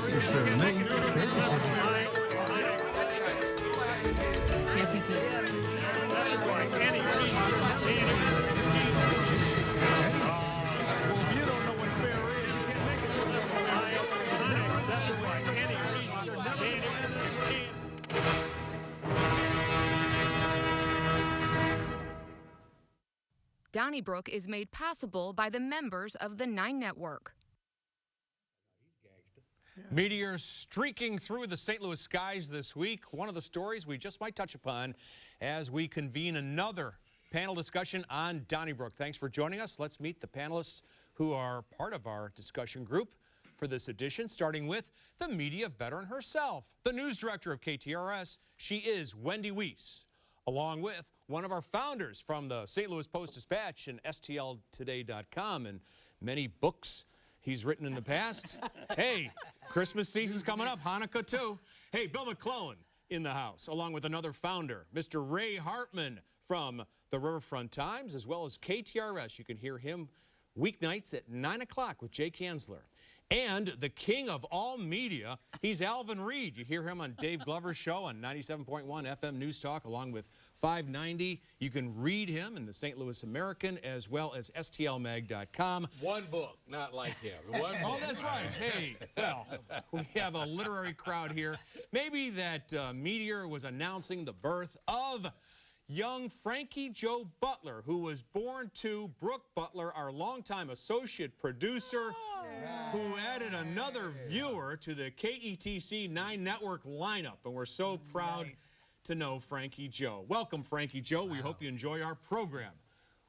Seems fair to me. Yes, he did. Well, if you don't know what fair is, you can't make Donnybrook is made possible by the members of the 9 Network. Meteors streaking through the St. Louis skies this week. One of the stories we just might touch upon as we convene another panel discussion on Donnybrook. Thanks for joining us. Let's meet the panelists who are part of our discussion group for this edition, starting with the media veteran herself, the news director of KTRS. She is Wendy Weiss, along with one of our founders from the St. Louis Post-Dispatch and STLtoday.com and many books he's written in the past. Hey, Christmas season's coming up, Hanukkah too. Hey, Bill McClellan in the house, along with another founder, Mr. Ray Hartman from the Riverfront Times, as well as KTRS. You can hear him weeknights at 9 o'clock with Jay Kanzler. And the king of all media, he's Alvin Reed. You hear him on Dave Glover's show on 97.1 FM News Talk, along with 590. You can read him in the St. Louis American, as well as STLmag.com. One book, not like him. One Oh, book. that's right. Hey, well, we have a literary crowd here. Maybe that meteor was announcing the birth of young Frankie Joe Butler, who was born to Brooke Butler, our longtime associate producer, who added another viewer to the KETC 9 Network lineup. And we're so proud to know Frankie Joe. Welcome, Frankie Joe. We hope you enjoy our program.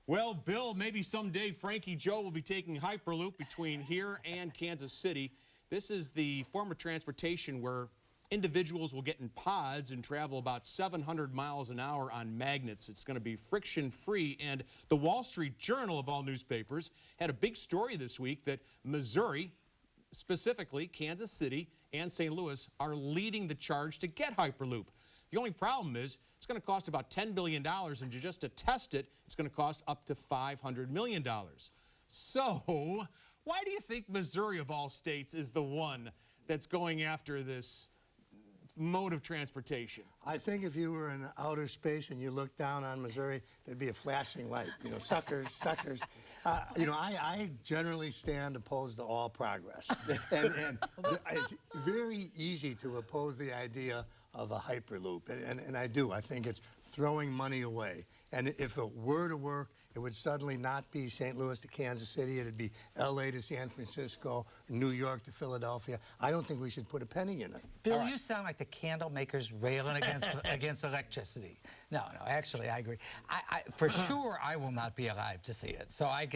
Well, Bill, maybe someday Frankie Joe will be taking Hyperloop between here and Kansas City. This is the form of transportation where individuals will get in pods and travel about 700 miles an hour on magnets. It's going to be friction-free, and the Wall Street Journal, of all newspapers, had a big story this week that Missouri, specifically Kansas City and St. Louis, are leading the charge to get Hyperloop. The only problem is it's going to cost about $10 billion, and just to test it, it's going to cost up to $500 million. So why do you think Missouri, of all states, is the one that's going after this mode of transportation? I think if you were in outer space and you looked down on Missouri, there'd be a flashing light. You know, suckers, suckers. You know, I generally stand opposed to all progress. And it's very easy to oppose the idea of a Hyperloop. And I do. I think it's throwing money away. And if it were to work, it would suddenly not be St. Louis to Kansas City. It'd be L.A. to San Francisco, New York to Philadelphia. I don't think we should put a penny in it. Bill, you sound like the candle makers railing against electricity. No, actually, I agree. For sure, I will not be alive to see it. So I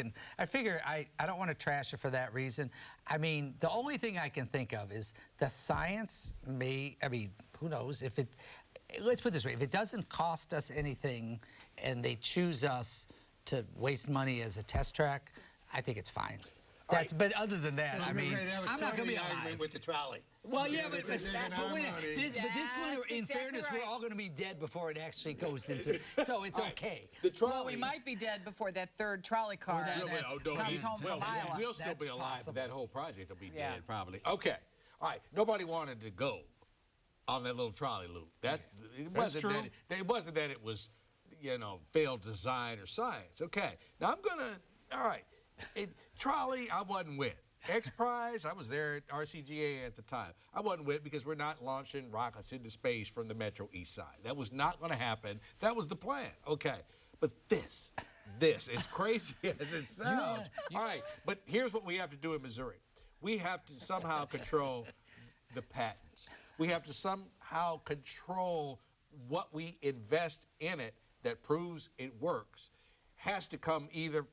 figure I don't want to trash it for that reason. I mean, the only thing I can think of is the science who knows, if it, let's put it this way, if it doesn't cost us anything and they choose us to waste money as a test track, I think it's fine. But other than that, I mean, I'm not going to be alive. With the trolley. Well, yeah, but this one, in fairness, we're all going to be dead before it actually goes into, so it's okay. Well, we might be dead before that third trolley car comes home from Iowa. We'll still be alive, but that whole project will be dead probably. Okay. All right. Nobody wanted to go on that little trolley loop. It wasn't that it was, you know, failed design or science. Okay. Now I'm gonna. All right. Trolley, I wasn't with. X Prize, I was there at RCGA at the time. I wasn't with because we're not launching rockets into space from the Metro East Side. That was not going to happen. That was the plan. Okay. But this, as crazy as it sounds. All right. But here's what we have to do in Missouri. We have to somehow control the patents. We have to somehow control what we invest in it that proves it works. Has to come either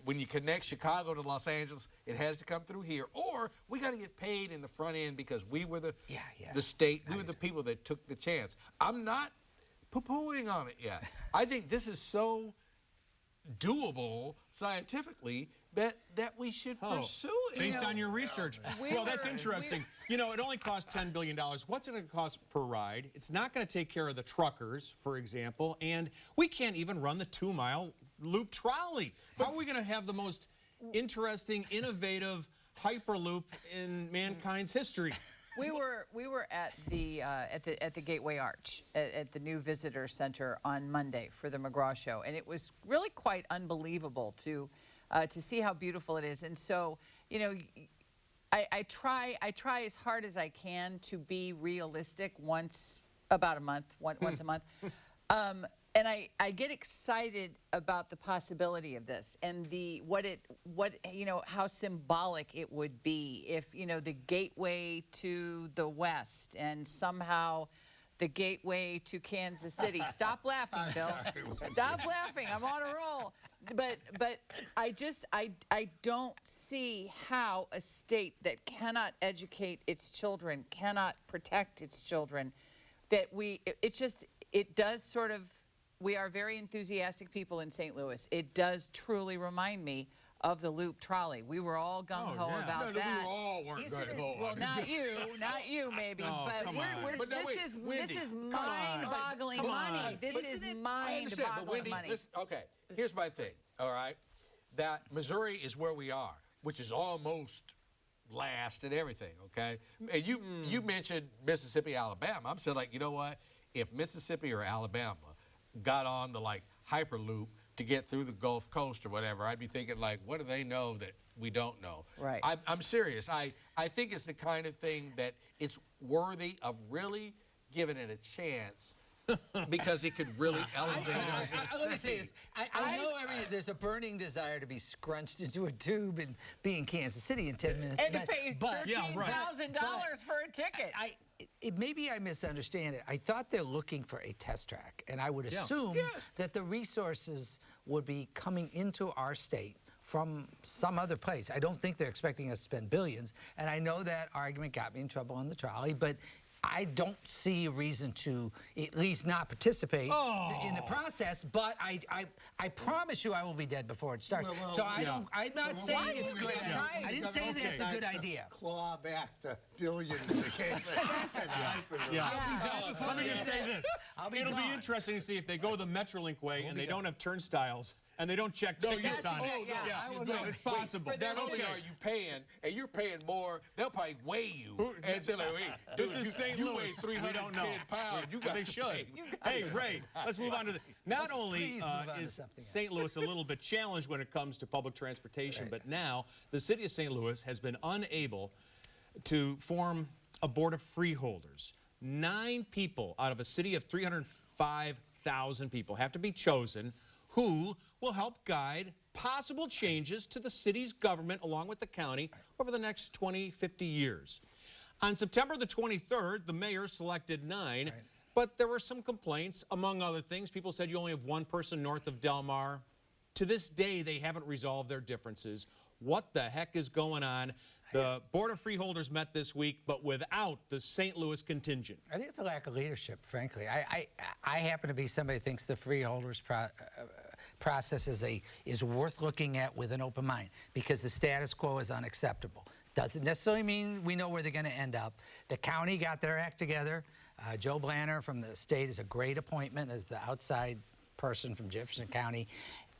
when you connect Chicago to Los Angeles, it has to come through here, or we got to get paid in the front end because we were the state, we were the people that took the chance. I'm not poo-pooing on it yet. I think this is so doable scientifically that we should pursue it. Based on your research. Well, that's interesting. You know, it only costs $10 billion. What's it going to cost per ride? It's not going to take care of the truckers, for example, and we can't even run the 2-mile loop trolley. How are we going to have the most interesting, innovative Hyperloop in mankind's history? we were at the Gateway Arch at the new visitor center on Monday for the McGraw show, and it was really quite unbelievable to see how beautiful it is. And so, you know, I try as hard as I can to be realistic once a month. And I get excited about the possibility of this and how symbolic it would be if, you know, the gateway to the West and somehow the gateway to Kansas City. Stop laughing, Bill. Stop laughing. I'm on a roll. But I don't see how a state that cannot educate its children, cannot protect its children, it does sort of. We are very enthusiastic people in St. Louis. It does truly remind me of the Loop trolley. We were all gung-ho about that. We all weren't gung-ho. Well, not you maybe, but this is mind-boggling money. This is mind-boggling money. Listen, okay, here's my thing, all right? That Missouri is where we are, which is almost last and everything, okay? And you mentioned Mississippi, Alabama. I'm still like, you know what? If Mississippi or Alabama got on the Hyperloop to get through the Gulf Coast or whatever, I'd be thinking like, what do they know that we don't know? Right. I'm serious. I think it's the kind of thing that it's worthy of really giving it a chance because it could really elevate us. Let me say this. I know there's a burning desire to be scrunched into a tube and be in Kansas City in 10 minutes. And to pay $13,000 for a ticket. Maybe I misunderstand it. I thought they're looking for a test track, and I would assume that the resources would be coming into our state from some other place. I don't think they're expecting us to spend billions, and I know that argument got me in trouble on the trolley, but I don't see a reason to at least not participate in the process, but I promise you I will be dead before it starts. So I'm not saying it's a good idea. I didn't say that's a good idea. Claw back the billions that came Let me just say this. It'll be interesting to see if they go the Metrolink way and they don't have turnstiles and they don't check tickets on it. It's possible. Not only are you paying, and you're paying more, they'll probably weigh you. And say, like, hey, this is St. Louis. You weigh 310 pounds. You got they should. Hey, Ray, let's move on to the. Not only is St. Louis a little bit challenged when it comes to public transportation, but now the city of St. Louis has been unable to form a board of freeholders. 9 people out of a city of 305,000 people have to be chosen who will help guide possible changes to the city's government along with the county over the next 20, 50 years. On September the 23rd, the mayor selected 9, but there were some complaints. Among other things, people said you only have 1 person north of Del Mar. To this day, they haven't resolved their differences. What the heck is going on? The Board of Freeholders met this week, but without the St. Louis contingent. I think it's a lack of leadership, frankly. I happen to be somebody who thinks the freeholders process is worth looking at with an open mind because the status quo is unacceptable. Doesn't necessarily mean we know where they're going to end up. The county got their act together. Joe Blanner from the state is a great appointment as the outside person from Jefferson County.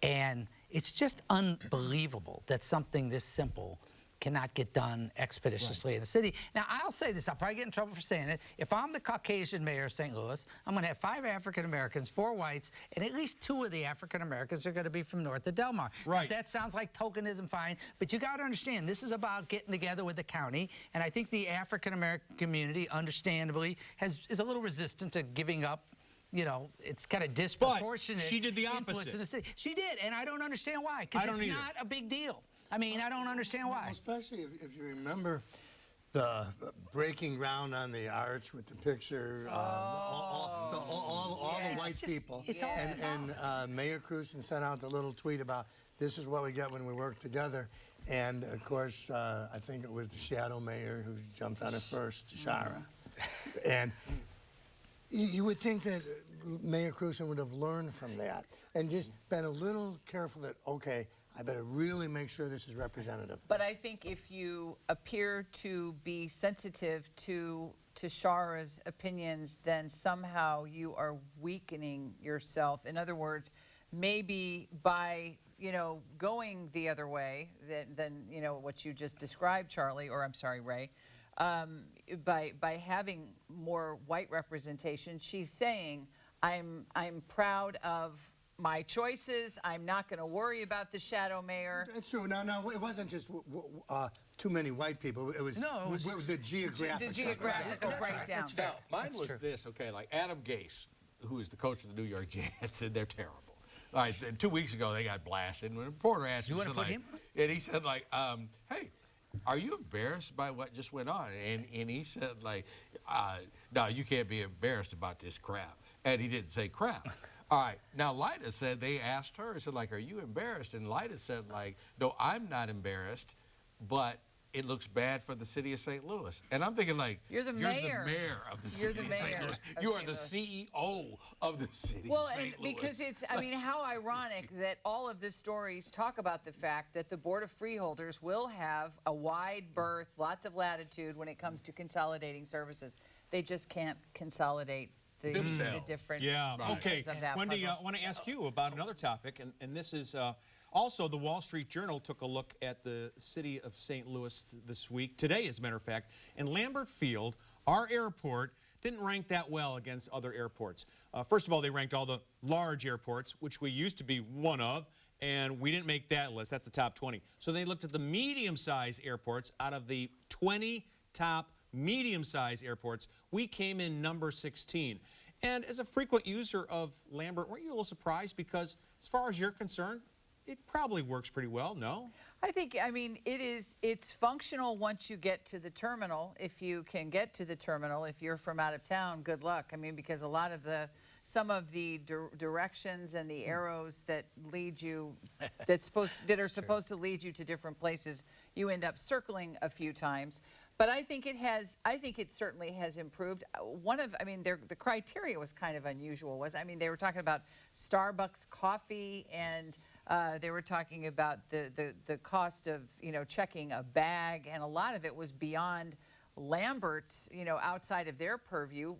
And it's just unbelievable that something this simple cannot get done expeditiously in the city. Now, I'll say this. I'll probably get in trouble for saying it. If I'm the Caucasian mayor of St. Louis, I'm going to have 5 African Americans, 4 whites, and at least 2 of the African Americans are going to be from north of Del Mar. Right. Now, that sounds like tokenism, fine, but you got to understand this is about getting together with the county, and I think the African American community, understandably, is a little resistant to giving up. You know, it's kind of disproportionate. But she did the opposite. Influence in the city. She did, and I don't understand why, because it's not a big deal. I mean, I don't understand why. Well, especially if you remember the breaking ground on the arch with the picture, all the white people. It's awesome. And Mayor Cruzen sent out the little tweet about this is what we get when we work together. And, of course, I think it was the shadow mayor who jumped on it first, Shara. And you would think that Mayor Cruzen would have learned from that and just been a little careful that, okay, I better really make sure this is representative. But I think if you appear to be sensitive to Shara's opinions, then somehow you are weakening yourself. In other words, maybe by, you know, going the other way than you know, what you just described, Charlie, or I'm sorry, Ray, by having more white representation, she's saying, I'm proud of my choices. I'm not going to worry about the shadow mayor. That's true. No, it wasn't just too many white people. It was, the geographic. The geographical breakdown. Now, mine was this, okay, like Adam Gase, who is the coach of the New York Jets, and they're terrible. All right, 2 weeks ago, they got blasted. And when the reporter asked him, you want to put him? And he said, like, hey, are you embarrassed by what just went on? And he said, like, no, you can't be embarrassed about this crap. And he didn't say crap. All right, now Lyda said, they asked her, said, like, are you embarrassed? And Lyda said, like, no, I'm not embarrassed, but it looks bad for the city of St. Louis. And I'm thinking, like, you're the mayor of the city of St. Louis. You are the CEO of the city of St. Louis. Because it's, I mean, how ironic that all of the stories talk about the fact that the Board of Freeholders will have a wide berth, lots of latitude when it comes to consolidating services. They just can't consolidate the different pieces of that Wendy, puzzle. I want to ask you about another topic, and this is also the Wall Street Journal took a look at the city of St. Louis this week, today as a matter of fact, and Lambert Field, our airport, didn't rank that well against other airports. First of all, they ranked all the large airports, which we used to be one of, and we didn't make that list. That's the top 20. So they looked at the medium-sized airports. Out of the 20 top medium-sized airports, we came in number 16. And as a frequent user of Lambert, weren't you a little surprised? Because as far as you're concerned, it probably works pretty well, no? I think, I mean, it's functional once you get to the terminal. If you can get to the terminal, if you're from out of town, good luck. I mean, because a lot of some of the directions and the arrows that lead you, that are supposed to lead you to different places, you end up circling a few times. But I think it certainly has improved. The criteria was kind of unusual. They were talking about Starbucks coffee, and they were talking about the cost of, checking a bag, and a lot of it was beyond Lambert's, outside of their purview.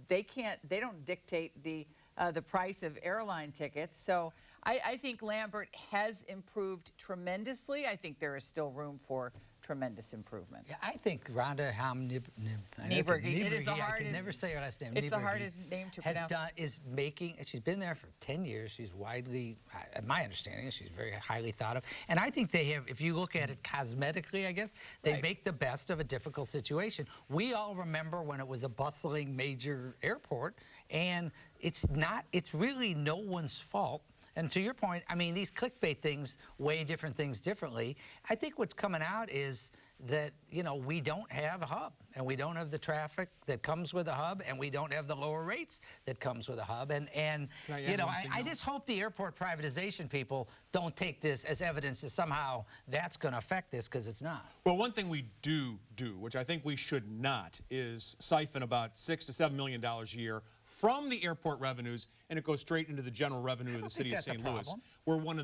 They don't dictate the price of airline tickets. So I think Lambert has improved tremendously. I think there is still room for tremendous improvement. Yeah, I think Rhonda Nieberg. It is the hardest. I can never say her last name. It's the hardest name to pronounce. She's been there for 10 years. She's widely, my understanding is she's very highly thought of. And I think they have, if you look at it cosmetically, I guess, they make the best of a difficult situation. We all remember when it was a bustling major airport, and it's really no one's fault. And to your point, I mean, these clickbait things weigh different things differently. I think what's coming out is that, we don't have a hub, and we don't have the traffic that comes with a hub, and we don't have the lower rates that comes with a hub. And I just hope the airport privatization people don't take this as evidence that somehow that's going to affect this, because it's not. Well, one thing we do, which I think we should not, is siphon about $6 to $7 million a year from the airport revenues, and it goes straight into the general revenue of the city of St. Louis. We're one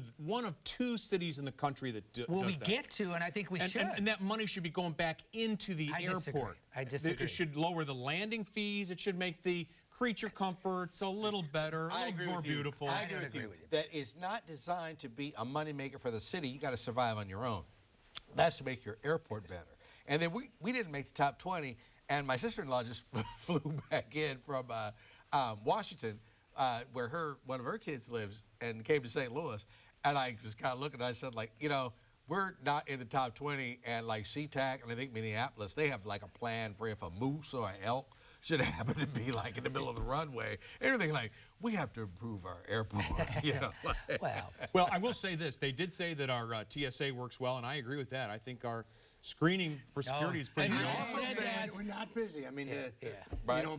of two cities in the country that does that. Well, we get to, and I think we should. And that money should be going back into the airport. I disagree. It should lower the landing fees. It should make the creature comforts a little better, a little more beautiful. I agree with you. That is not designed to be a moneymaker for the city. You got to survive on your own. That's to make your airport better. And then we didn't make the top 20, and my sister-in-law just flew back in from Washington, where one of her kids lives, and came to St. Louis, and I just kind of looked and I said, like, we're not in the top 20, and like SeaTac and I think Minneapolis, they have like a plan for if a moose or an elk should happen to be like in the middle of the runway. Everything like, we have to improve our airport, Well, I will say this. They did say that our TSA works well, and I agree with that. I think our screening for security is pretty good. We're not busy. I mean,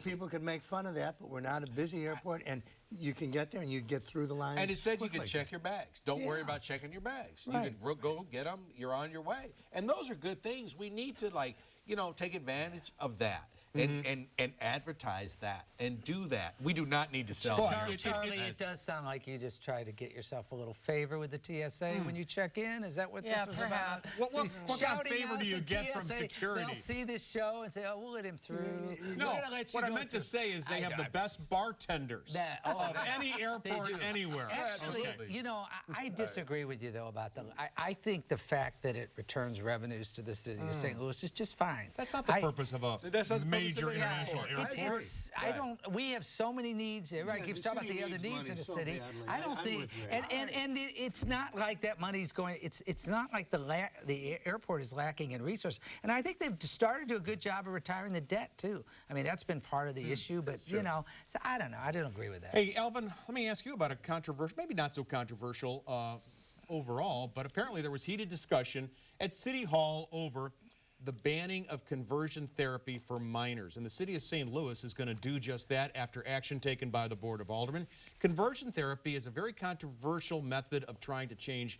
people can make fun of that, but we're not a busy airport, and you can get there and you get through the lines. And it said quickly. You can check your bags. Don't worry about checking your bags. Right. You can go get them. You're on your way. And those are good things. We need to, take advantage of that. and advertise that and do that. We do not need to sell. Charlie, it does sound like you just try to get yourself a little favor with the TSA when you check in. Is that what this was about? What kind of favor do you get from security? They'll see this show and say, "Oh, we'll let him through." No, what I meant to say is they have the best bartenders of any airport anywhere. Actually, you know, I disagree with you though about them. I think the fact that it returns revenues to the city of St. Louis is just fine. That's not the purpose of a major international airport. We have so many needs. Everybody keeps talking about the other needs in the city. I don't think, and it's not like that money's going. It's not like the airport is lacking in resources. And I think they've started to do a good job of retiring the debt too. I mean, that's been part of the issue. But you know, so I don't know. I don't agree with that. Hey, Alvin, let me ask you about a controversial, maybe not so controversial overall, but apparently there was heated discussion at City Hall over the banning of conversion therapy for minors. And the city of St. Louis is going to do just that after action taken by the Board of Aldermen. Conversion therapy is a very controversial method of trying to change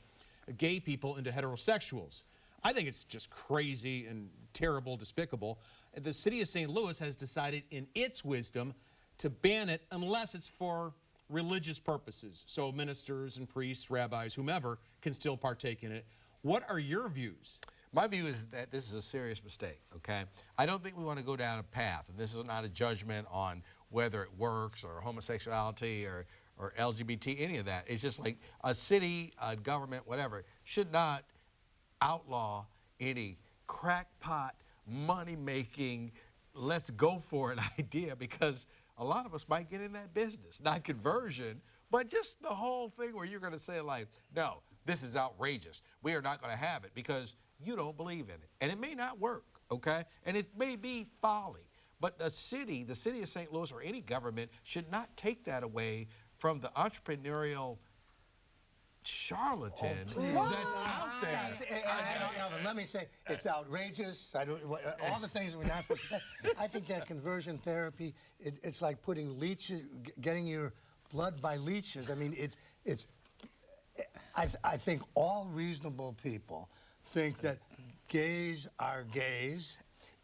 gay people into heterosexuals. I think it's just crazy and terrible, despicable. The city of St. Louis has decided in its wisdom to ban it unless it's for religious purposes. So ministers and priests, rabbis, whomever can still partake in it. What are your views? My view is that this is a serious mistake, okay? I don't think we want to go down a path, and this is not a judgment on whether it works or homosexuality or LGBT, any of that. It's just like a city, a government, whatever, should not outlaw any crackpot, money-making, let's go for it idea, because a lot of us might get in that business. Not conversion, but just the whole thing where you're going to say, like, no, this is outrageous. We are not going to have it because you don't believe in it. And it may not work, okay? And it may be folly. But the city of St. Louis or any government should not take that away from the entrepreneurial charlatan that's out there. Alvin, let me say, it's outrageous. All the things we're not supposed to say. I think that conversion therapy, it's like putting leeches, getting your blood by leeches. I mean, I think all reasonable people think that gays are gays.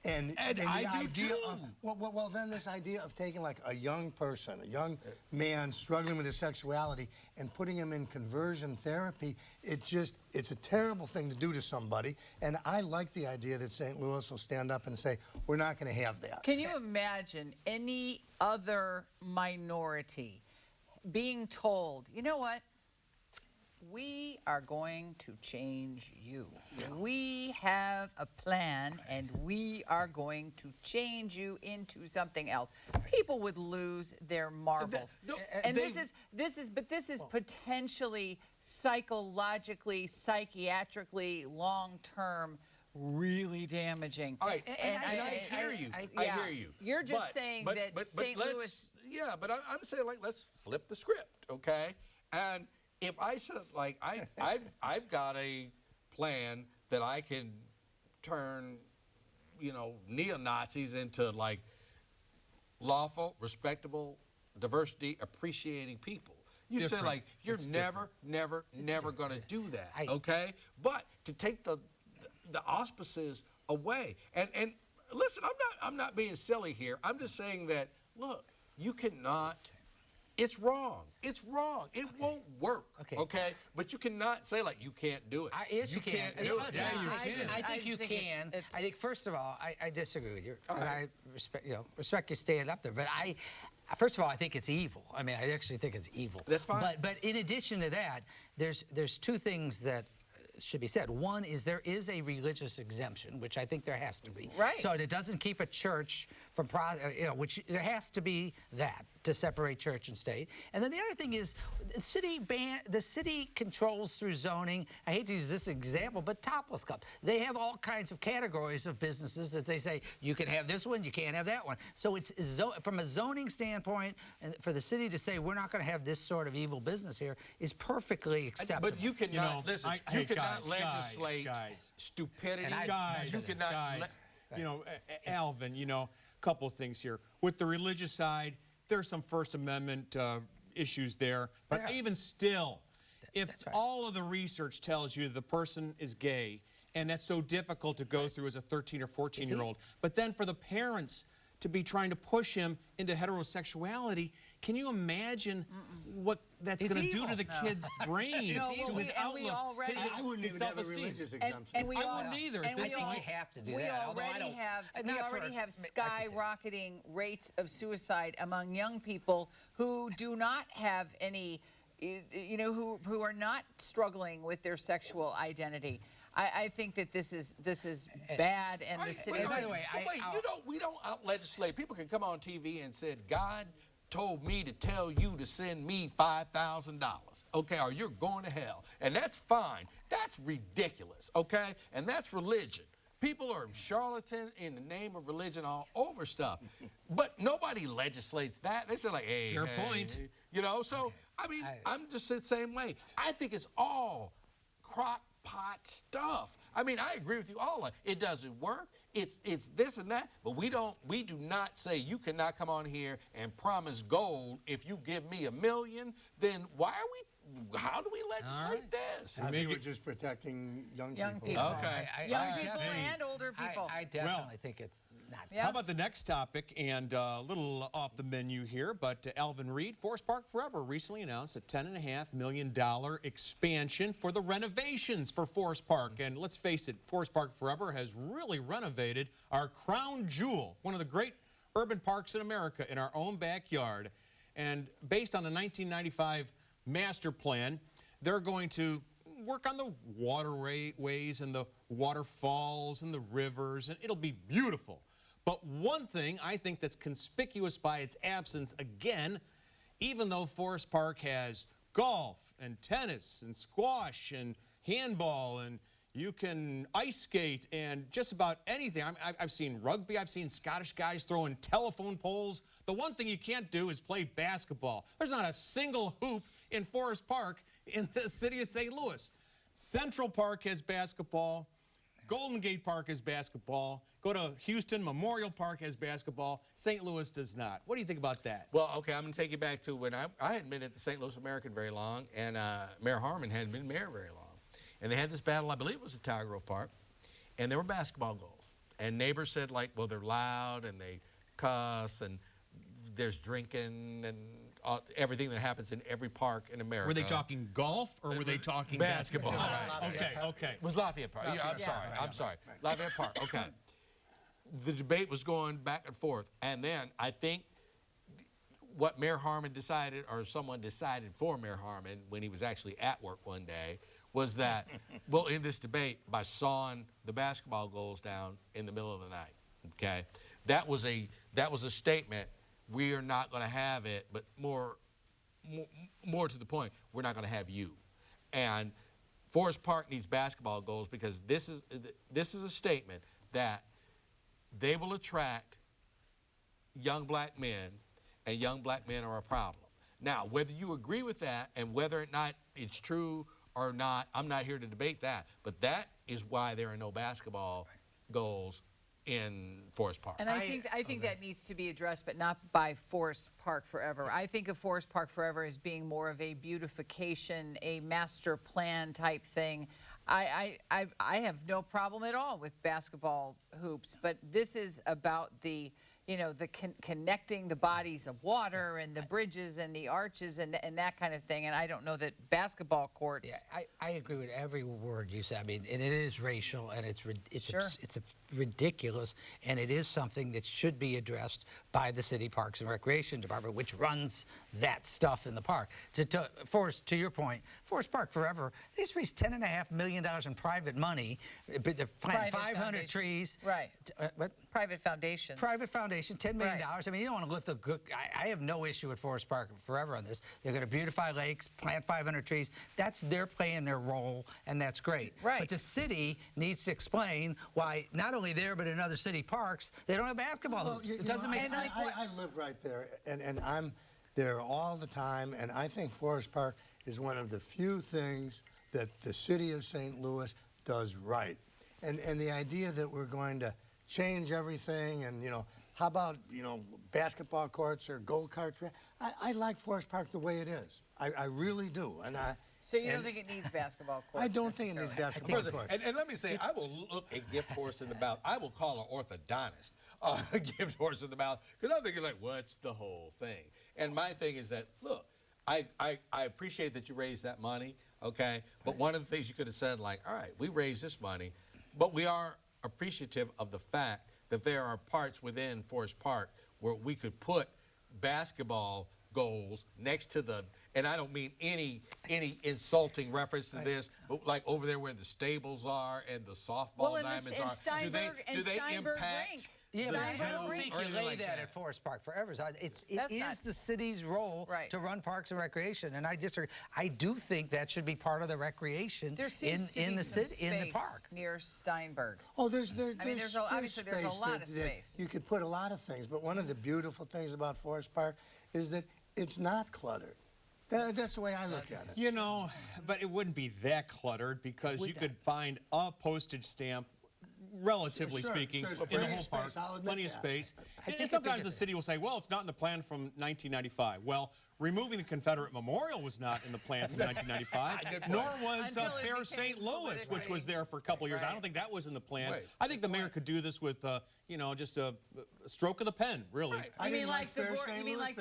And the idea of, well, then this idea of taking like a young person, a young man struggling with his sexuality and putting him in conversion therapy, it's a terrible thing to do to somebody. And I like the idea that St. Louis will stand up and say, we're not going to have that. Can you imagine any other minority being told, you know what? We are going to change you. Yeah. We have a plan, and we are going to change you into something else. People would lose their marbles. And this is potentially psychologically, psychiatrically, long-term, really damaging. All right, and I hear you. I hear you. You're just saying that St. Louis. Yeah, but I'm saying, like, let's flip the script, okay? And if I said, like, I've got a plan that I can turn, you know, neo-Nazis into, like, lawful, respectable, diversity, appreciating people. You'd say, like, you're never going to do that, okay? But to take the auspices away, and listen, I'm not being silly here. I'm just saying that, look, you cannot. It's wrong. It's wrong. It won't work. Okay. But you cannot say, like, you can't do it. Yes, you can. Do it. I think you can. I think, first of all, I disagree with you. And I respect you staying up there. But first of all, I think it's evil. I mean, I actually think it's evil. That's fine. But in addition to that, there's two things that should be said. One is there is a religious exemption, which I think there has to be. Right. So it doesn't keep a church from, which there has to be that to separate church and state. And then the other thing is the city controls through zoning. I hate to use this example, but topless clubs. They have all kinds of categories of businesses that they say you can have this one, you can't have that one. So it's from a zoning standpoint, and for the city to say we're not going to have this sort of evil business here is perfectly acceptable. But you cannot listen. You cannot legislate stupidity. You cannot. You know, Alvin. You know, a couple of things here with the religious side. There's some First Amendment issues there, but even still, if all of the research tells you the person is gay, and that's so difficult to go through as a 13 or 14-year-old, but then for the parents to be trying to push him into heterosexuality. Can you imagine what that's going to do to the kid's brain, to his outlook, I wouldn't his even have a self-esteem? religious exemption. And we I all, wouldn't either and at we this all, point. You have to do we that, although I already don't- have we not already for- have like you said. skyrocketing rates of suicide among young people who do not have any, you know, who are not struggling with their sexual identity. I think that this is bad, and the city. by the way, we don't out legislate. People can come on TV and say, God told me to tell you to send me $5,000, okay, or you're going to hell. And that's fine. That's ridiculous, okay? And that's religion. People are charlatan in the name of religion all over stuff. But nobody legislates that. They say like, hey, Fair hey, point. you know, so, I mean, I'm just the same way. I think it's all crock pot stuff. I mean, I agree with you all. It doesn't work. It's this and that, but we do not say you cannot come on here and promise gold. If you give me $1 million, then how do we legislate this? I think we're just protecting young people. Okay. Young people and older people. I definitely think it's not. Yeah. How about the next topic, and a little off the menu here, but Alvin Reed, Forest Park Forever recently announced a $10.5 million expansion for the renovations for Forest Park. And let's face it, Forest Park Forever has really renovated our crown jewel, one of the great urban parks in America, in our own backyard. And based on the 1995 master plan, they're going to work on the waterways and the waterfalls and the rivers, and it'll be beautiful. But one thing I think that's conspicuous by its absence, again, even though Forest Park has golf and tennis and squash and handball, and you can ice skate and just about anything. I've seen rugby. I've seen Scottish guys throwing telephone poles. The one thing you can't do is play basketball. There's not a single hoop in Forest Park in the city of St. Louis. Central Park has basketball. Golden Gate Park has basketball. Go to Houston, Memorial Park has basketball. St. Louis does not. What do you think about that? Well, okay, I'm going to take you back to when I hadn't been at the St. Louis American very long, and Mayor Harmon hadn't been mayor very long. And they had this battle, I believe it was at Tiger Grove Park, and there were basketball goals. And neighbors said, like, well, they're loud, and they cuss, and there's drinking, and everything that happens in every park in America. Were they talking golf, or were they talking basketball? Okay. It was Lafayette Park. Yeah, I'm sorry. Lafayette Park, okay. The debate was going back and forth, and then I think what Mayor Harmon decided, or someone decided for Mayor Harmon when he was actually at work one day, was that, well, in this debate, by sawing the basketball goals down in the middle of the night, okay? That was a statement. We are not going to have it, but more to the point, we're not going to have you. And Forest Park needs basketball goals because this is a statement that they will attract young black men, and young black men are a problem. Now, whether you agree with that and whether or not it's true or not, I'm not here to debate that, but that is why there are no basketball goals in Forest Park. And I think that needs to be addressed, but not by Forest Park Forever. I think of Forest Park Forever as being more of a beautification, a master plan type thing. I have no problem at all with basketball hoops, but this is about the, you know, the connecting the bodies of water and the bridges and the arches and that kind of thing. And I don't know that basketball courts. Yeah, I agree with every word you said. I mean, and it is racial, and it's Sure. it's ridiculous, and it is something that should be addressed by the City Parks and Recreation Department, which runs that stuff in the park. To your point, Forest Park Forever, they just raised $10.5 million in private money, they're planting 500 trees. Right. What? Private foundations. Private foundation, $10 million. Right. I mean, you don't want to lift the good. I have no issue with Forest Park Forever on this. They're going to beautify lakes, plant 500 trees. They're playing their role, and that's great. Right. But the city needs to explain why not only there but in other city parks they don't have basketball hoops. It doesn't make sense. I live right there, and I'm there all the time, and I think Forest Park is one of the few things that the city of St. Louis does right. And the idea that we're going to change everything and, you know, how about, you know, basketball courts or go-kart track? I like Forest Park the way it is. I really do. So you don't think it needs basketball courts? I don't think it needs basketball courts. And let me say, I will look a gift horse in the mouth. I will call an orthodontist give horse in the mouth. Because I'm thinking, like, what's the whole thing? And my thing is that, look, I appreciate that you raised that money, okay? But one of the things you could have said, like, all right, we raised this money, but we are appreciative of the fact that there are parts within Forest Park where we could put basketball goals next to the, and I don't mean any insulting reference to this, but like over there where the stables are and the softball diamonds are. Steinberg, do they Steinberg impact Rink. Yeah, but I Steinberg don't Rink. think you lay that at Forest Park forever. So it is the city's role to run parks and recreation, and I disagree. I do think that should be part of the recreation in the city, in the park near Steinberg. Oh, there's obviously there's a lot of space. You could put a lot of things, but one of the beautiful things about Forest Park is that it's not cluttered. That's the way I look at it. You know, but it wouldn't be that cluttered because you could find a postage stamp, relatively speaking, in the whole park. Plenty of space. And sometimes the city will say, well, it's not in the plan from 1995. Well, removing the Confederate Memorial was not in the plan from 1995, nor was Fair St. Louis, which was there for a couple of years. I don't think that was in the plan. I think the mayor could do this with, you know, just a stroke of the pen, really. You mean like the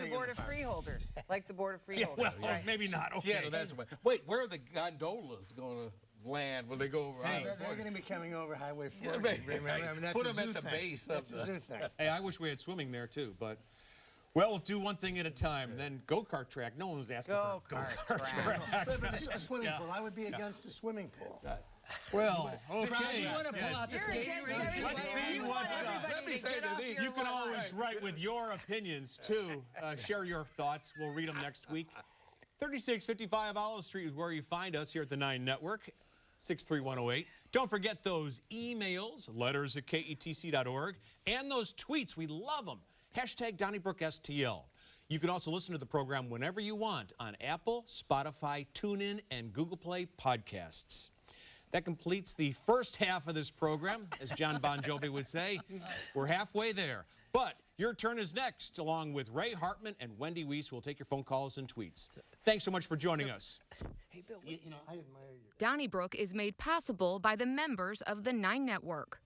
Board of Freeholders? Like the Board of Freeholders. Yeah, well, maybe not. Okay. Yeah, no, that's wait, where are the gondolas going to land when they go over? They're going to be coming over Highway 40. Right. I mean, that's Put a them zoo at the thing. base That's of a the... zoo thing. Hey, I wish we had swimming there too, but well, we'll do one thing at a time. Then go-kart track. No one was asking for a go-kart track. But a swimming pool. I would be against a swimming pool. Well, okay. You want to pull out the skating rink? Let's see what. Let me say that You can always write with your opinions too. Share your thoughts. We'll read them next week. 3655 Olive Street is where you find us here at the 9 Network. 63108. Don't forget those emails, letters@ketc.org, and those tweets. We love them. Hashtag Donnybrook STL. You can also listen to the program whenever you want on Apple, Spotify, TuneIn, and Google Play podcasts. That completes the first half of this program, as John Bon Jovi would say. We're halfway there. But your turn is next, along with Ray Hartman and Wendy Weiss, who will take your phone calls and tweets. Thanks so much for joining us. Hey, Bill, you know, I admire you. Donnybrook is made possible by the members of the 9 Network.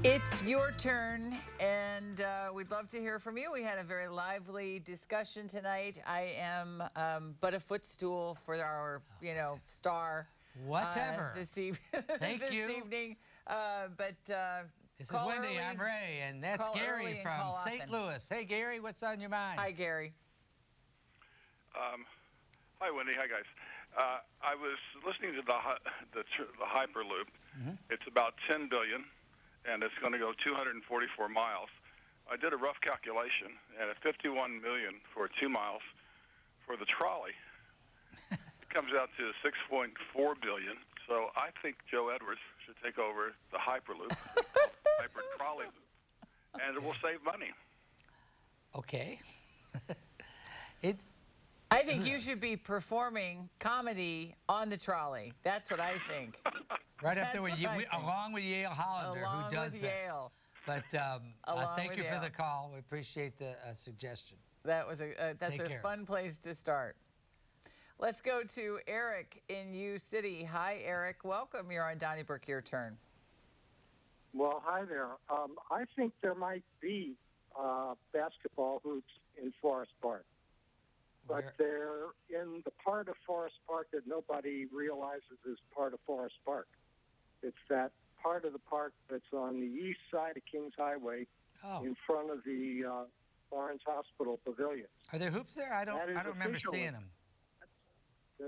It's your turn, and we'd love to hear from you. We had a very lively discussion tonight. I am but a footstool for our, star. Whatever. This Thank you. evening. This is Wendy. I'm Ray, and that's Gary from St. Louis. Hey, Gary, what's on your mind? Hi, Gary. Hi, Wendy. Hi, guys. I was listening to the Hyperloop. It's about 10 billion, and it's going to go 244 miles. I did a rough calculation, and at 51 million for 2 miles for the trolley, it comes out to 6.4 billion. So I think Joe Edwards should take over the Hyperloop, Hyper Trolley Loop, and it will save money. Okay. I think you should be performing comedy on the trolley. That's what I think. Right up there with along with Yale Hollander, who does that. Yale. But thank you for the call. We appreciate the suggestion. That's a fun place to start. Let's go to Eric in U City. Hi, Eric. Welcome. You're on Donnybrook. Your turn. Well, hi there. I think there might be basketball hoops in Forest Park, but they're in the part of Forest Park that nobody realizes is part of Forest Park. It's that part of the park that's on the east side of Kings Highway, in front of the Lawrence Hospital Pavilion. Are there hoops there? I don't remember seeing them.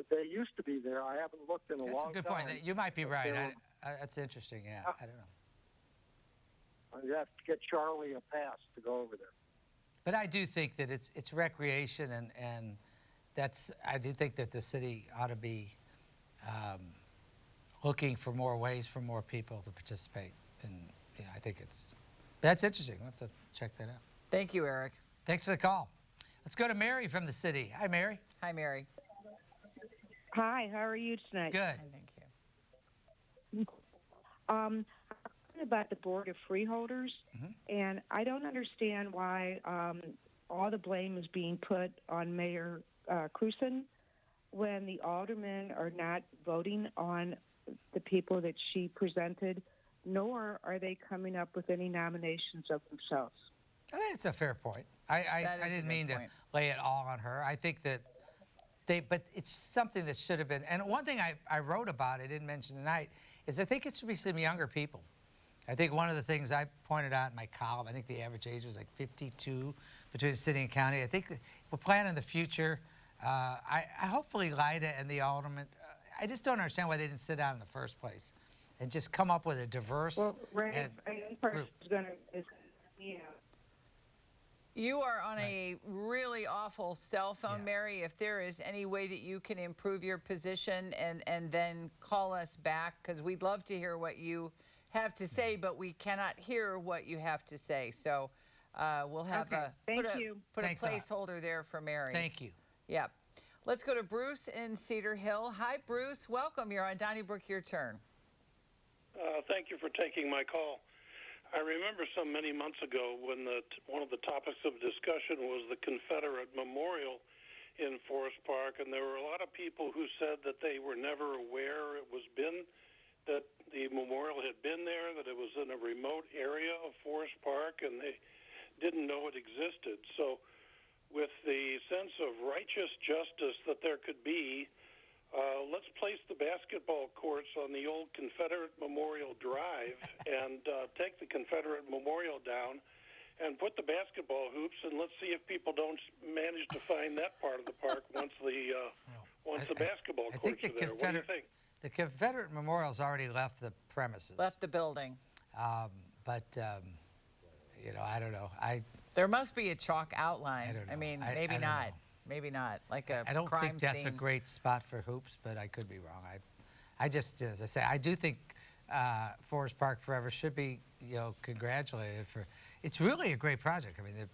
They used to be there. I haven't looked in a long time. That's a good point. You might be right. That's interesting. Yeah, I don't know. You have to get Charlie a pass to go over there. But I do think that it's recreation, and I do think that the city ought to be looking for more ways for more people to participate. And I think that's interesting. We'll have to check that out. Thank you, Eric. Thanks for the call. Let's go to Mary from the city. Hi, Mary. Hi, Mary. Hi, how are you tonight? Good. Hi, thank you. About the Board of Freeholders, and I don't understand why all the blame is being put on Mayor Cruzen when the aldermen are not voting on the people that she presented, nor are they coming up with any nominations of themselves. I think it's a fair point. I didn't mean to lay it all on her. I think that but it's something that should have been. And one thing I wrote about, I didn't mention tonight, is I think it should be some younger people. I think one of the things I pointed out in my column, I think the average age was like 52 between the city and county. I think we're planning in the future. I hopefully Lyda and the alderman, I just don't understand why they didn't sit down in the first place and just come up with a diverse group. You are on a really awful cell phone, Mary. If there is any way that you can improve your position and then call us back, because we'd love to hear what you have to say, but we cannot hear what you have to say. So we'll have put a placeholder there for Mary. Thank you. Yeah. Let's go to Bruce in Cedar Hill. Hi, Bruce. Welcome. You're on Donnybrook. Your turn. Thank you for taking my call. I remember many months ago when one of the topics of discussion was the Confederate Memorial in Forest Park, and there were a lot of people who said that they were never aware that the memorial had been there, that it was in a remote area of Forest Park, and they didn't know it existed. So with the sense of righteous justice that there could be, let's place the basketball courts on the old Confederate Memorial Drive and take the Confederate Memorial down and put the basketball hoops, and let's see if people don't manage to find that part of the park once the basketball courts are there. What do you think? The Confederate Memorial's already left the premises. Left the building. But I don't know. There must be a chalk outline. I don't know. I mean, maybe not. Maybe not. Like a crime scene. I don't think that's a great spot for hoops, but I could be wrong. I just, as I say, I do think Forest Park Forever should be, congratulated for. It's really a great project. I mean,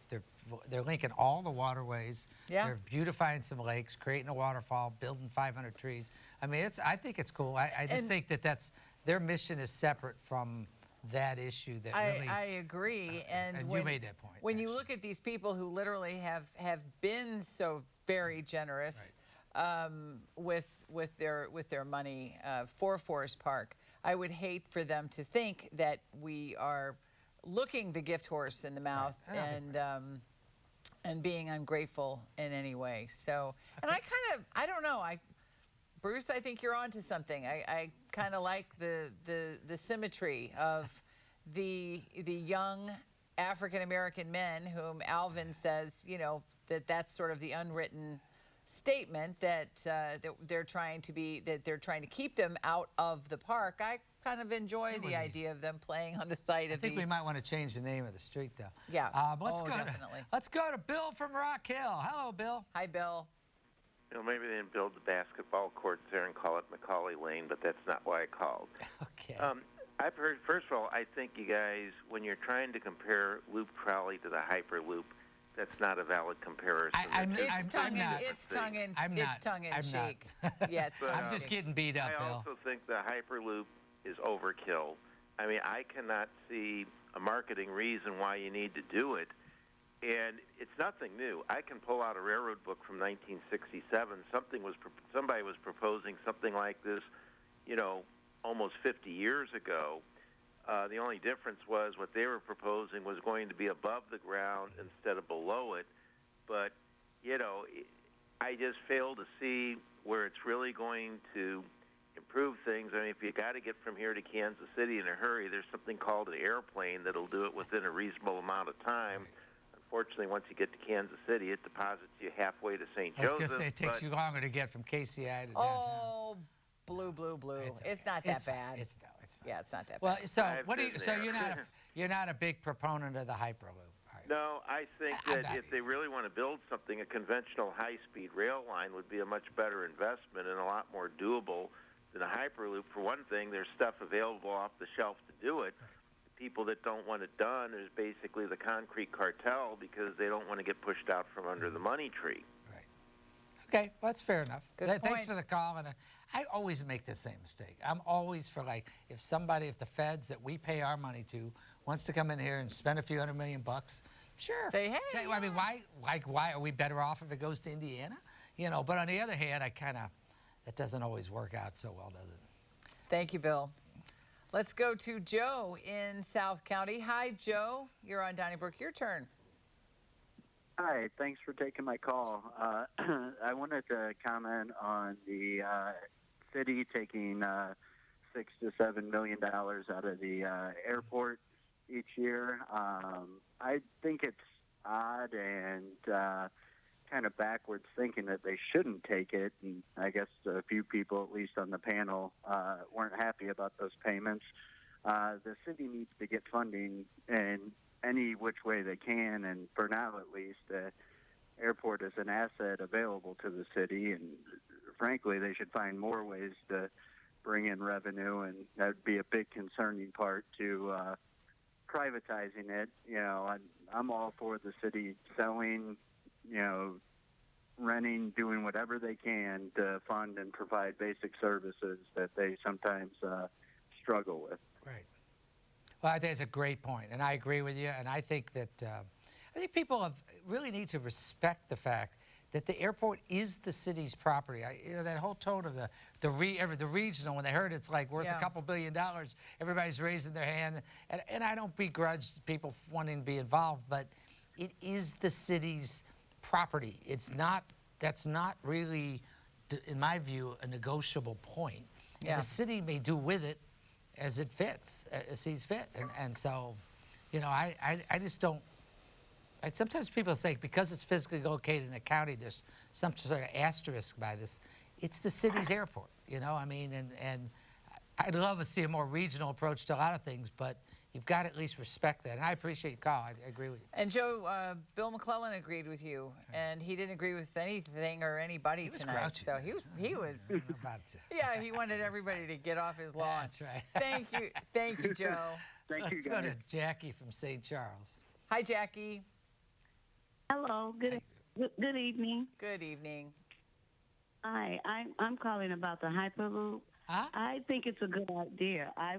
they're linking all the waterways. Yeah. They're beautifying some lakes, creating a waterfall, building 500 trees. I mean, I think it's cool. I just think that their mission is separate from that issue. I agree. And you made that point. When you look at these people who literally have been so very generous with their money for Forest Park, I would hate for them to think that we are looking the gift horse in the mouth and being ungrateful in any way. So, and I don't know. Bruce, I think you're onto something. I kind of like the symmetry of the young African-American men whom Alvin says, that's sort of the unwritten statement that they're trying to keep them out of the park. I kind of enjoy the idea of them playing on the site of the. I think we might want to change the name of the street, though. Yeah. Definitely. Let's go to Bill from Rock Hill. Hello, Bill. Hi, Bill. Maybe they didn't build the basketball courts there and call it Macaulay Lane, but that's not why I called. Okay. I've heard, first of all, I think you guys, when you're trying to compare Loop Trolley to the Hyperloop, that's not a valid comparison. It's tongue in cheek. Yeah, it's I'm just getting beat up, Bill. I also think the Hyperloop is overkill. I mean, I cannot see a marketing reason why you need to do it. and it's nothing new. I can pull out a railroad book from 1967. Somebody was proposing something like this, almost 50 years ago. The only difference was what they were proposing was going to be above the ground instead of below it. But, I just fail to see where it's really going to improve things. I mean, if you got to get from here to Kansas City in a hurry, there's something called an airplane that'll do it within a reasonable amount of time. Unfortunately, once you get to Kansas City, it deposits you halfway to St. Joseph. I was going to say, it takes you longer to get from KCI to downtown. Oh, blue. It's not that bad. It's fine. Yeah, it's not that well, bad. so what do you? So you're not a big proponent of the Hyperloop. No, I think that if they really want to build something, a conventional high-speed rail line would be a much better investment and a lot more doable than a Hyperloop. For one thing, there's stuff available off the shelf to do it. The people that don't want it done is basically the concrete cartel because they don't want to get pushed out from under the money tree. Right. Okay, well, that's fair enough. Good Thanks for the call. And I always make the same mistake. I'm always for if the feds that we pay our money to wants to come in here and spend a few $100 million bucks, sure. Say, hey. I mean, why are we better off if it goes to Indiana? But on the other hand, that doesn't always work out so well, does it? Thank you, Bill. Let's go to Joe in South County. Hi, Joe. You're on Donnybrook. Your turn. Hi, thanks for taking my call. I wanted to comment on the city taking $6 to $7 million out of the airport each year. I think it's odd and kind of backwards thinking that they shouldn't take it. And I guess a few people, at least on the panel, weren't happy about those payments. The city needs to get funding in any which way they can, and for now at least, the airport is an asset available to the city, and frankly, they should find more ways to bring in revenue, and that would be a big concerning part to privatizing it. I'm all for the city selling, renting, doing whatever they can to fund and provide basic services that they sometimes struggle with. Right. Well, I think it's a great point, and I agree with you. And I think that people really need to respect the fact that the airport is the city's property. That whole tone of the regional, when they heard it's worth a couple $1 billion, everybody's raising their hand. And I don't begrudge people wanting to be involved, but it is the city's property. That's not really, in my view, a negotiable point. Yeah. And the city may do with it as it fits, as sees fit. And so, I just don't. Sometimes people say because it's physically located in the county, there's some sort of asterisk by this. It's the city's airport, and I'd love to see a more regional approach to a lot of things, but you've got to at least respect that. And I appreciate your call. I agree with you. And Joe, Bill McClellan agreed with you, and he didn't agree with anything or anybody tonight. Grouchy. So he was. Yeah, he wanted everybody to get off his lawn. That's right. Thank you, Joe. Thank you, guys. Let's go to Jackie from St. Charles. Hi, Jackie. Hello. Good evening. Good evening. Hi. I'm calling about the Hyperloop. Huh? I think it's a good idea. I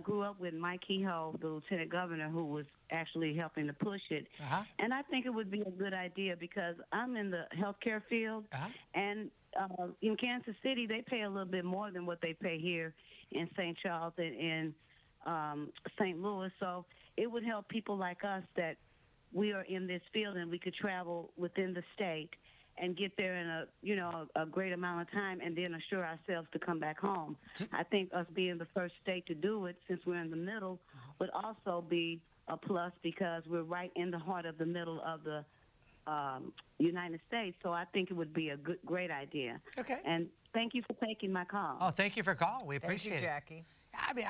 grew up with Mike Kehoe, the lieutenant governor, who was actually helping to push it. Uh-huh. And I think it would be a good idea because I'm in the healthcare field, and in Kansas City, they pay a little bit more than what they pay here in St. Charles and in St. Louis. So it would help people like us that we are in this field and we could travel within the state and get there in a great amount of time and then assure ourselves to come back home. I think us being the first state to do it, since we're in the middle, would also be a plus because we're right in the heart of the middle of the United States. So I think it would be a great idea. Okay. And thank you for taking my call. Oh, thank you for calling. We appreciate it. Thank you, Jackie. I mean,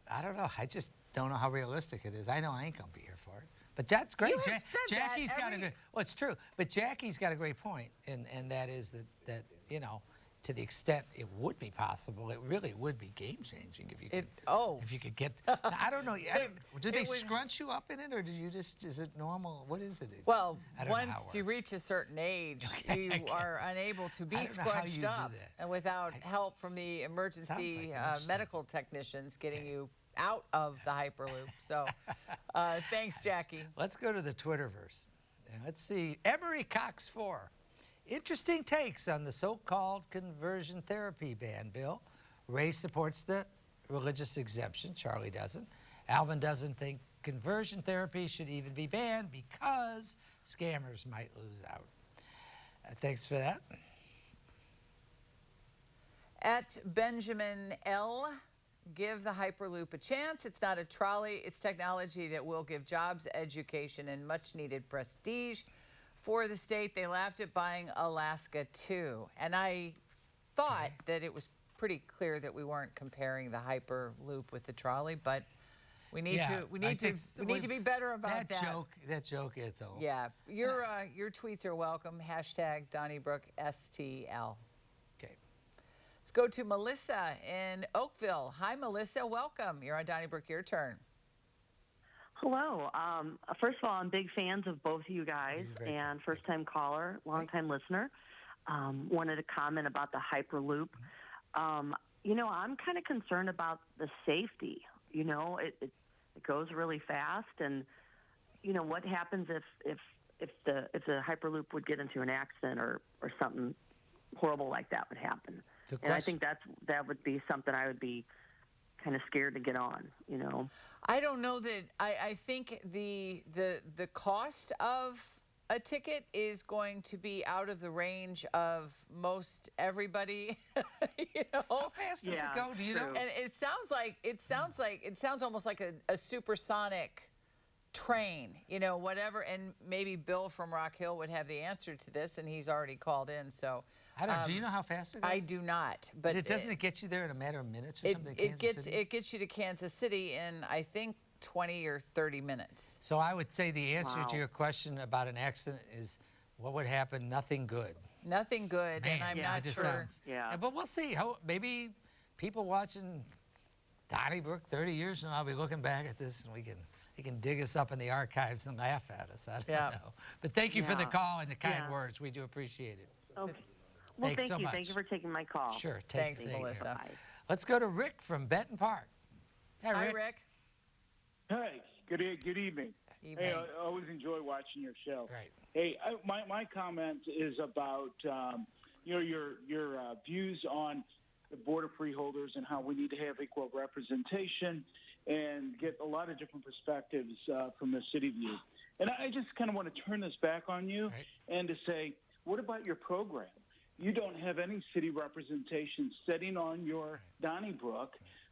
I don't know. I just don't know how realistic it is. I know I ain't going to be here for it. But that's great. You have said Jackie's that got a good. Well, it's true. But Jackie's got a great point, and that is that to the extent it would be possible, it really would be game changing if you could. If you could get. I don't know. Do they scrunch you up in it, or do you just? Is it normal? What is it? Well, once you reach a certain age, you are unable to be scrunched up, and without help from the emergency medical technicians getting you out of the Hyperloop. So thanks, Jackie. Let's go to the Twitterverse. And let's see. Emery Cox 4. Interesting takes on the so-called conversion therapy ban bill. Ray supports the religious exemption. Charlie doesn't. Alvin doesn't think conversion therapy should even be banned because scammers might lose out. Thanks for that. At Benjamin L., give the Hyperloop a chance. It's not a trolley. It's technology that will give jobs, education, and much-needed prestige for the state. They laughed at buying Alaska, too. And I thought that it was pretty clear that we weren't comparing the Hyperloop with the trolley, but we need to be better about that. That joke, it's over. Yeah. Your tweets are welcome. Hashtag Donnybrook STL. Okay. Let's go to Melissa in Oakville. Hi, Melissa. Welcome. You're on Donnybrook. Your turn. Hello. First of all, I'm big fans of both of you guys, and first-time caller, long-time listener. Wanted to comment about the Hyperloop. You know, I'm kind of concerned about the safety. You know, it goes really fast, and you know what happens if the Hyperloop would get into an accident or something horrible like that would happen. And I think that would be something I would be kind of scared to get on. You know, I don't know that. I think the cost of a ticket is going to be out of the range of most everybody. You know, how fast does it go? Do you know? And it sounds almost like a supersonic train. You know, whatever. And maybe Bill from Rock Hill would have the answer to this, and he's already called in. So I don't. Do you know how fast it goes? I do not. But doesn't it get you there in a matter of minutes or something? It gets you to Kansas City in, I think, 20 or 30 minutes. So I would say the answer to your question about an accident is, what would happen? Nothing good. Nothing good, man, and I'm not sure. But we'll see. How maybe people watching Donnybrook 30 years from now will be looking back at this, and they can dig us up in the archives and laugh at us. I don't know. But thank you for the call and the kind words. We do appreciate it. Okay. Well, Thanks so much. Thank you for taking my call. Sure. Thanks, Melissa. Let's go to Rick from Benton Park. Hi, Rick. Hey, good evening. Hey, I always enjoy watching your show. Right. Hey, my comment is about your views on the Board of Freeholders and how we need to have equal representation and get a lot of different perspectives from the city view. And I just kind of want to turn this back on you and to say, what about your program? You don't have any city representation sitting on your Donnybrook,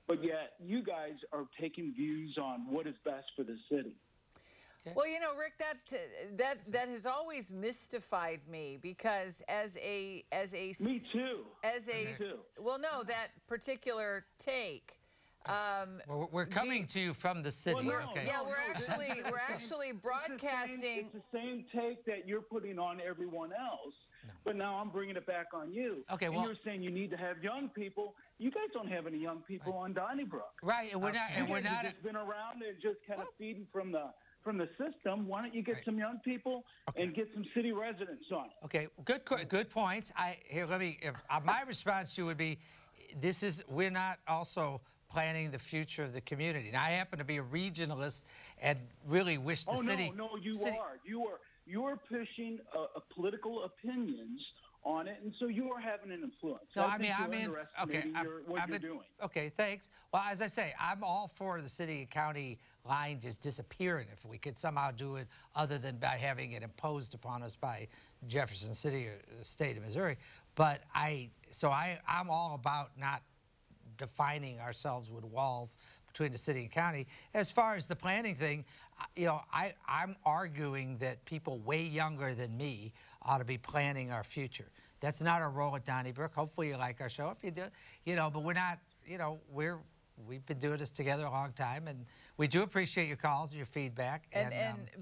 but yet you guys are taking views on what is best for the city. Well, you know, Rick, that has always mystified me because as a me too. Well, no, that particular take. We're coming to you from the city. Well, okay. Yeah, we're actually broadcasting. It's the same take that you're putting on everyone else. But now I'm bringing it back on you. Okay, and you're saying you need to have young people. You guys don't have any young people on Donnybrook. Right, and we're not. And we're not. Just been around and just kind of feeding from the system. Why don't you get some young people and get some city residents on it? Okay, good points. My response to you would be, we're not also planning the future of the community. Now, I happen to be a regionalist and really wish the city. No, you are pushing political opinions on it, and so you are having an influence. No, I mean, what you're doing. Okay, thanks. Well, as I say, I'm all for the city and county line just disappearing if we could somehow do it other than by having it imposed upon us by Jefferson City or the state of Missouri. But I'm all about not defining ourselves with walls between the city and county. As far as the planning thing, you know, I'm arguing that people way younger than me ought to be planning our future. That's not our role at Donnybrook. Hopefully you like our show. If you do, you know, but we're not, you know, we've been doing this together a long time, and we do appreciate your calls and your feedback.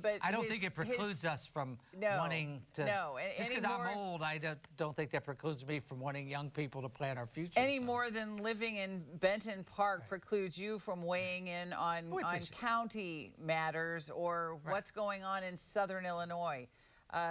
But I don't think it precludes us from wanting to. No, just because I'm old, I don't think that precludes me from wanting young people to plan our future. Any more than living in Benton Park precludes you from weighing in on county matters or what's going on in Southern Illinois.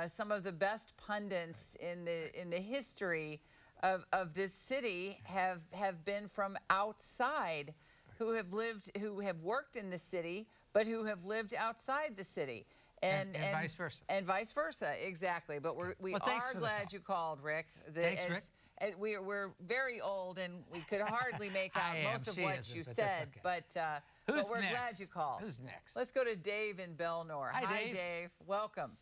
Some of the best pundits in the history of this city have been from outside who have worked in the city, but who have lived outside the city. And vice versa. And vice versa, exactly. But we are glad you called, Rick. Thanks, Rick. We're very old, and we could hardly make out most of what you said. Okay. But we're glad you called. Who's next? Let's go to Dave in Belnor. Hi, Dave. Welcome.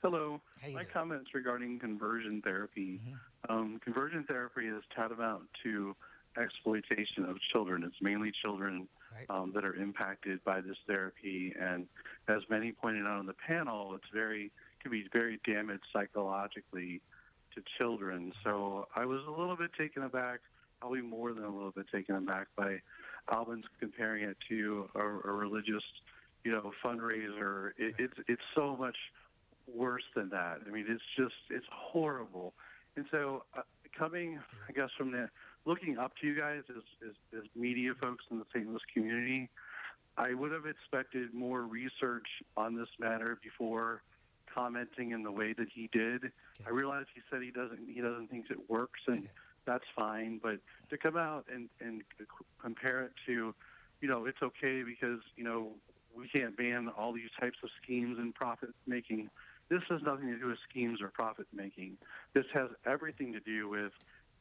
Hello. My comments regarding conversion therapy. Conversion therapy is tantamount to exploitation of children. It's mainly children that are impacted by this therapy, and as many pointed out on the panel, can be very damaged psychologically to children. So I was a little bit taken aback, probably more than a little bit taken aback by Albans comparing it to a religious, fundraiser. It's so much worse than that. I mean, it's horrible. And so coming, I guess, from looking up to you guys as media folks in the St. Louis community, I would have expected more research on this matter before commenting in the way that he did. I realize he said he doesn't think it works, and that's fine. But to come out and compare it to, it's okay because we can't ban all these types of schemes and profit making. This has nothing to do with schemes or profit making. This has everything to do with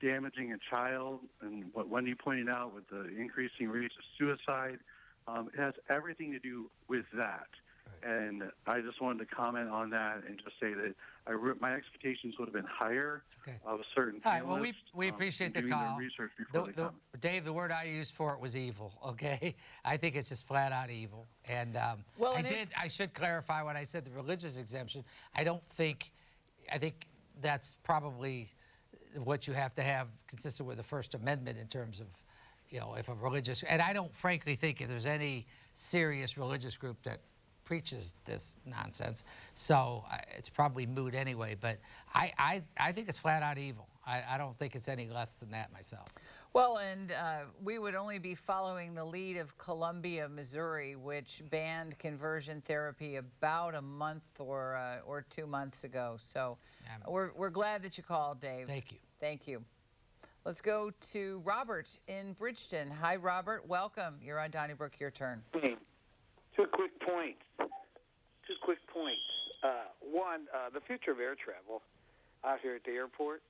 damaging a child, and what Wendy pointed out with the increasing rates of suicide. It has everything to do with that. And I just wanted to comment on that and just say that my expectations would have been higher of a certain All right, well, we appreciate the call. Research before they come. Dave, the word I used for it was evil, okay? I think it's just flat out evil. And I should clarify when I said the religious exemption. I think that's probably what you have to have consistent with the First Amendment in terms of, if a religious, and I don't frankly think if there's any serious religious group that preaches this nonsense, so it's probably moot anyway, but I think it's flat out evil. I don't think it's any less than that myself. Well, and we would only be following the lead of Columbia, Missouri, which banned conversion therapy about a month or 2 months ago. So we're glad that you called, Dave. Thank you. Thank you. Let's go to Robert in Bridgeton. Hi, Robert. Welcome. You're on Donnybrook. Your turn. Two quick points. One, the future of air travel out here at the airport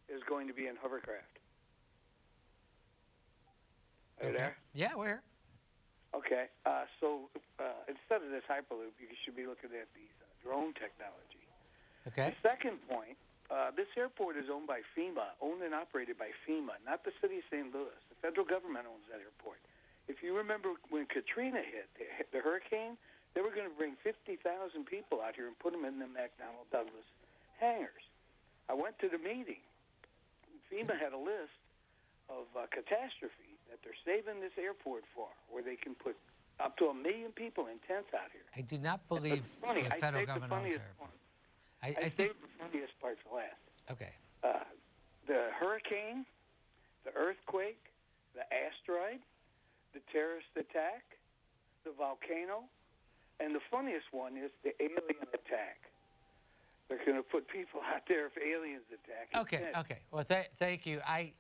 is going to be in hovercraft. Are you there? Yeah, we're here. Okay. So instead of this Hyperloop, you should be looking at these drone technology. Okay. The second point, this airport is owned by FEMA, owned and operated by FEMA, not the city of St. Louis. The federal government owns that airport. If you remember when Katrina hit, the hurricane, they were going to bring 50,000 people out here and put them in the McDonnell Douglas hangars. I went to the meeting. FEMA had a list of catastrophes that they're saving this airport for, where they can put up to 1 million people in tents out here. I do not believe the federal government owns airports. I saved the funniest part for last. Okay. The hurricane, the earthquake, the asteroid, the terrorist attack, the volcano, and the funniest one is the alien attack. They're going to put people out there if aliens attack. Okay. Well, thank you. I'm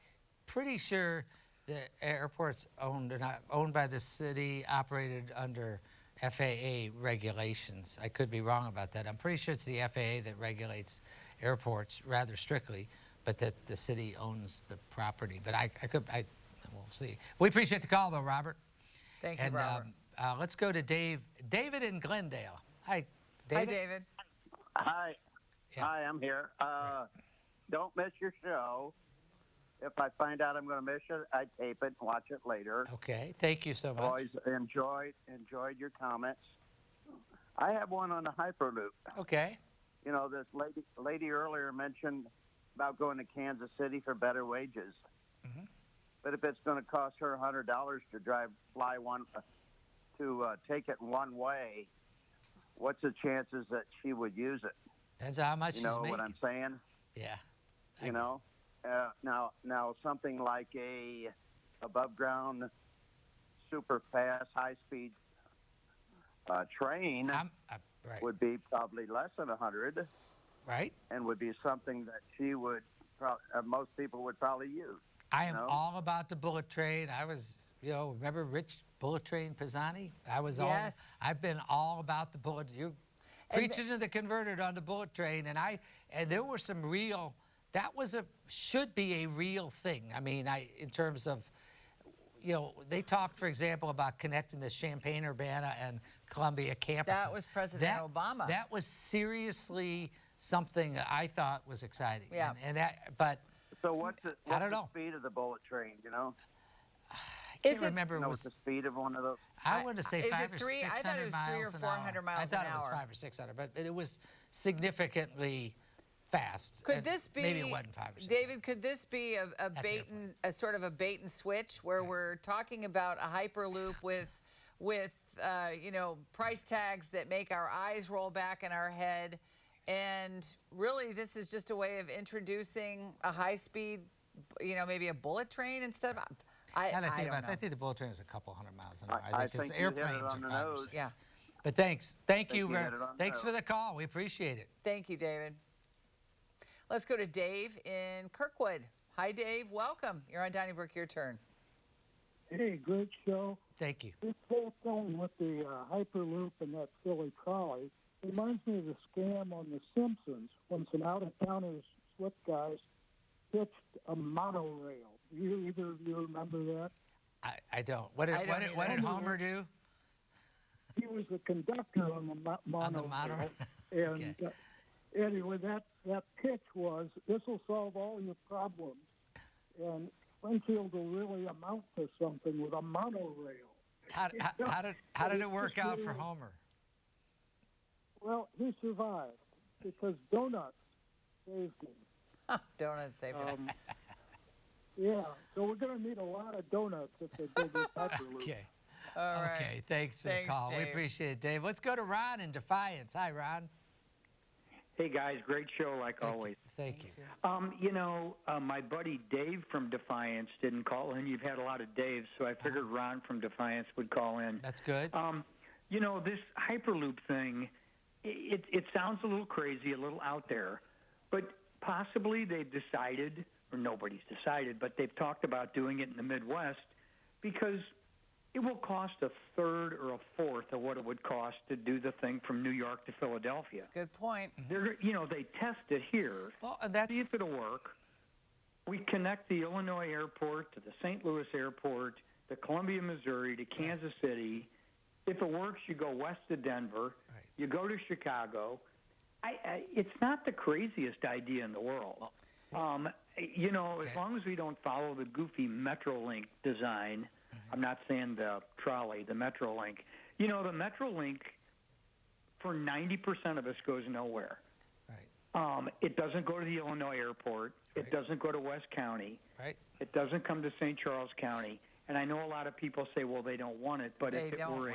pretty sure the airport's owned by the city, operated under FAA regulations. I could be wrong about that. I'm pretty sure it's the FAA that regulates airports rather strictly, but that the city owns the property. But we'll see. We appreciate the call, though, Robert. Thank you, Robert. Let's go to David in Glendale. Hi, David. Hi, David. Hi. Yeah. Hi, I'm here. Don't miss your show. If I find out I'm going to miss it, I tape it and watch it later. Okay. Thank you so much. Always enjoyed your comments. I have one on the Hyperloop. Okay. This lady earlier mentioned about going to Kansas City for better wages. Mm-hmm. But if it's going to cost her $100 to take it one way, what's the chances that she would use it? Depends on how much she's making. You know what I'm saying? Yeah. Now something like a above ground, super fast, high speed train would be probably less than 100. Right. And would be something that she would most people would probably use. I am all about the bullet train. I was remember Rich Bullet Train Pisani? Yes. I've been all about the bullet. You're preaching to the converted on the bullet train, and there were some real. That should be a real thing. I mean, in terms of, they talked, for example, about connecting the Champaign-Urbana and Columbia campuses. That was President Obama. That was seriously something that I thought was exciting. Yeah. So what's the speed of the bullet train, I can't remember. What's the speed of one of those? I wanted to say 500 or 600 I thought it was 300 or 400 miles an hour. I thought it was 500 or 600, but it was significantly fast. Could this be, maybe it wasn't 500 or 600. David, could this be a sort of a bait and switch where we're talking about a Hyperloop with price tags that make our eyes roll back in our head, and really this is just a way of introducing a high-speed, maybe a bullet train instead of. I think the bullet train is a couple hundred miles an hour. I think airplanes are 5 or 6. Yeah. But thanks for the call. We appreciate it. Thank you, David. Let's go to Dave in Kirkwood. Hi, Dave. Welcome. You're on Donnybrook. Your turn. Hey, great show. Thank you. This whole thing with the Hyperloop and that silly trolley reminds me of the scam on The Simpsons when some out-of-towners, slip guys, pitched a monorail. Either of you remember that? I don't. What did Homer do? He was the conductor on the monorail. And anyway, that pitch was, this will solve all your problems. And Springfield will really amount to something with a monorail. How did it work out for Homer? Well, he survived because donuts saved him. Donuts saved him. Yeah, so we're going to need a lot of donuts if they build this Hyperloop. Okay. All right. Okay, thanks for the call. Dave. We appreciate it, Dave. Let's go to Ron in Defiance. Hi, Ron. Hey, guys. Great show, like always. Thank you. My buddy Dave from Defiance didn't call in. You've had a lot of Daves, so I figured Ron from Defiance would call in. That's good. This Hyperloop thing, it sounds a little crazy, a little out there, but possibly they've decided, or nobody's decided, but they've talked about doing it in the Midwest because it will cost a third or a fourth of what it would cost to do the thing from New York to Philadelphia. That's a good point. They test it here, see if it'll work. We connect the Illinois airport to the St. Louis airport, to Columbia, Missouri, to Kansas City. If it works, you go west to Denver. Right. You go to Chicago. It's not the craziest idea in the world. As long as we don't follow the goofy Metrolink design, I'm not saying the trolley, the Metrolink. The Metrolink, for 90% of us, goes nowhere. Right. It doesn't go to the Illinois airport. Right. It doesn't go to West County. Right. It doesn't come to St. Charles County. And I know a lot of people say, well, they don't want it, but if it were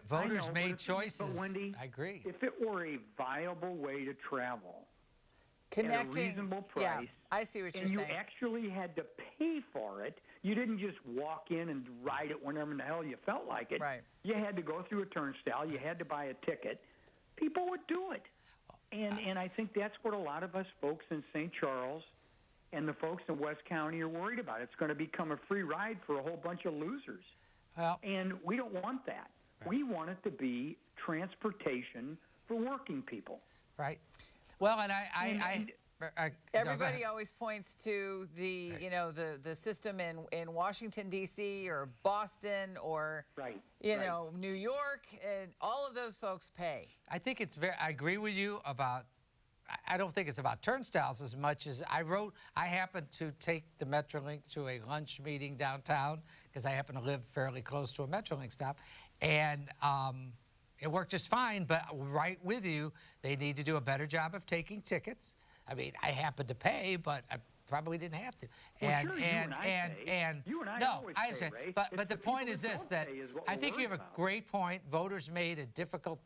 voters made choices. But Wendy, I agree. If it were a viable way to travel, connecting, at a reasonable price, yeah, I see what you're saying. And you actually had to pay for it. You didn't just walk in and ride it whenever in the hell you felt like it. Right. You had to go through a turnstile. You had to buy a ticket. People would do it. And I think that's what a lot of us folks in St. Charles and the folks in West County are worried about. It's going to become a free ride for a whole bunch of losers. Well, and we don't want that. Right. We want it to be transportation for working people. Right. Well, and everybody always points to the the system in Washington D.C. or Boston or New York, and all of those folks pay. I think I agree with you about. I don't think it's about turnstiles as much as I happened to take the Metrolink to a lunch meeting downtown because I happen to live fairly close to a Metrolink stop, and it worked just fine. But right with you, they need to do a better job of taking tickets. I mean, I happened to pay, but I probably didn't have to. You and I always pay, Ray. But the point is this: that I think you have a great point. Voters made a difficult.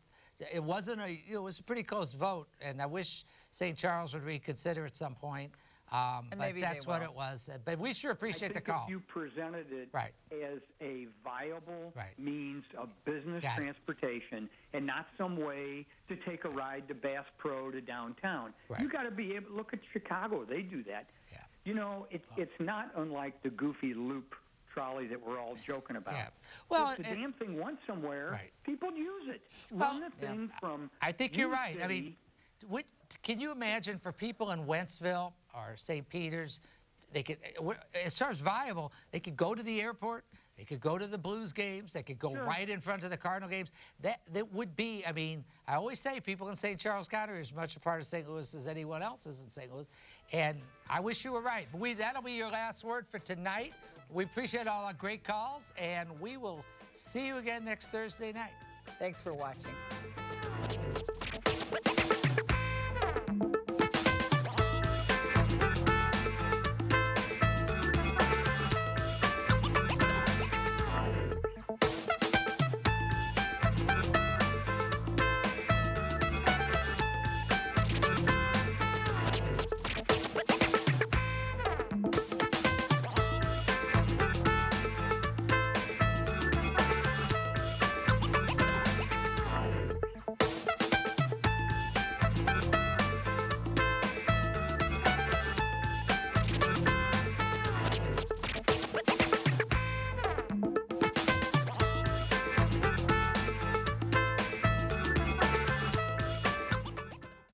It wasn't it was a pretty close vote, and I wish St. Charles would reconsider at some point. But that's what it was. But we sure appreciate the call. If you presented it as a viable means of business transportation and not some way to take a ride to Bass Pro to downtown, you got to be able to look at Chicago. They do that. Yeah. It's not unlike the goofy loop trolley that we're all joking about. Yeah. Well, if the damn thing went somewhere, right. people use it. Well, Run the thing from. I think you're right. City. I mean, can you imagine for people in Wentzville or St. Peters, they could, as far as viable, they could go to the airport, they could go to the Blues games, they could go right in front of the Cardinal games. That would be, I mean, I always say people in St. Charles County are as much a part of St. Louis as anyone else is in St. Louis. And I wish you were right. But that'll be your last word for tonight. We appreciate all our great calls, and we will see you again next Thursday night. Thanks for watching.